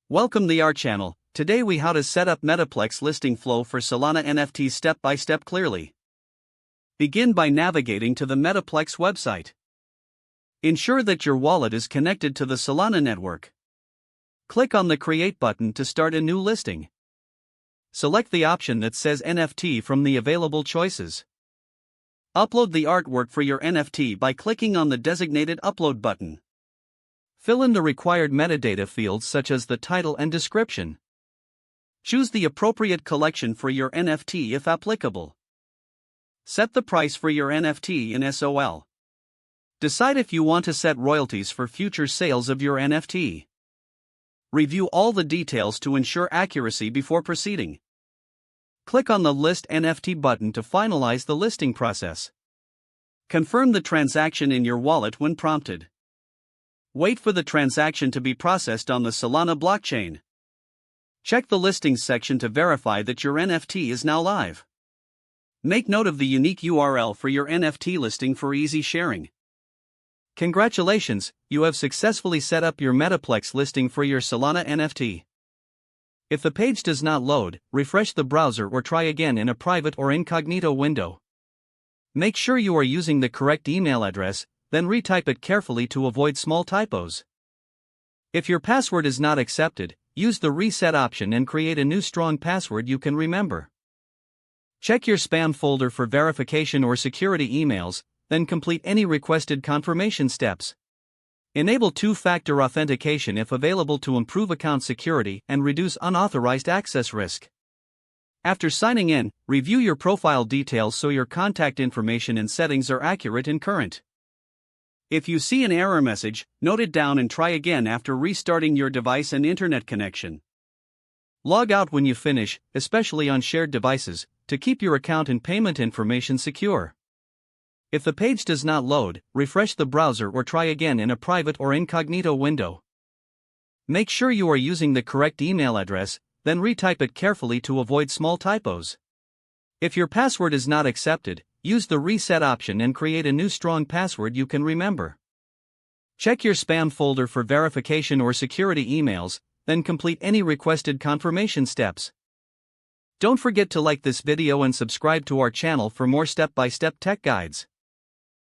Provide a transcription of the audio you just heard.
Welcome to our channel. Today we how to set up Metaplex listing flow for Solana NFTs step by step clearly. Begin by navigating to the Metaplex website. Ensure that your wallet is connected to the Solana network. Click on the Create button to start a new listing. Select the option that says NFT from the available choices. Upload the artwork for your NFT by clicking on the designated Upload button. Fill in the required metadata fields such as the title and description. Choose the appropriate collection for your NFT if applicable. Set the price for your NFT in SOL. Decide if you want to set royalties for future sales of your NFT. Review all the details to ensure accuracy before proceeding. Click on the List NFT button to finalize the listing process. Confirm the transaction in your wallet when prompted. Wait for the transaction to be processed on the Solana blockchain. Check the listings section to verify that your NFT is now live. Make note of the unique URL for your NFT listing for easy sharing. Congratulations, you have successfully set up your Metaplex listing for your Solana NFT. If the page does not load, refresh the browser or try again in a private or incognito window. Make sure you are using the correct email address, then retype it carefully to avoid small typos. If your password is not accepted, use the reset option and create a new strong password you can remember. Check your spam folder for verification or security emails, then complete any requested confirmation steps. Enable two-factor authentication if available to improve account security and reduce unauthorized access risk. After signing in, review your profile details so your contact information and settings are accurate and current. If you see an error message, note it down and try again after restarting your device and internet connection. Log out when you finish, especially on shared devices, to keep your account and payment information secure. If the page does not load, refresh the browser or try again in a private or incognito window. Make sure you are using the correct email address, then retype it carefully to avoid small typos. If your password is not accepted, use the reset option and create a new strong password you can remember. Check your spam folder for verification or security emails, then complete any requested confirmation steps. Don't forget to like this video and subscribe to our channel for more step-by-step tech guides.